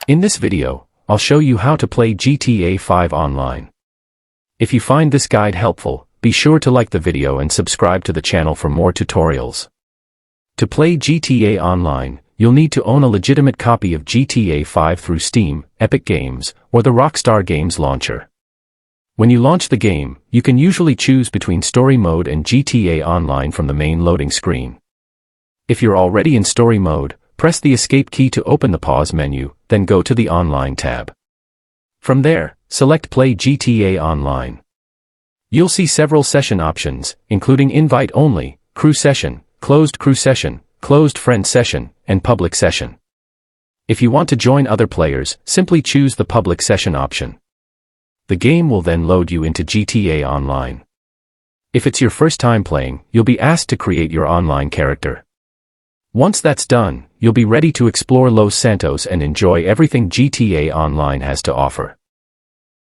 In this video, I'll show you how to play GTA 5 online. If you find this guide helpful, be sure to like the video and subscribe to the channel for more tutorials. To play GTA Online, you'll need to own a legitimate copy of GTA 5 through Steam, Epic Games, or the Rockstar Games launcher. When you launch the game, you can usually choose between Story Mode and GTA Online from the main loading screen. If you're already in Story Mode, press the Escape key to open the pause menu, then go to the Online tab. From there, select Play GTA Online. You'll see several session options, including Invite Only, Crew Session, Closed Friend Session, and Public Session. If you want to join other players, simply choose the Public Session option. The game will then load you into GTA Online. If it's your first time playing, you'll be asked to create your online character. Once that's done, you'll be ready to explore Los Santos and enjoy everything GTA Online has to offer.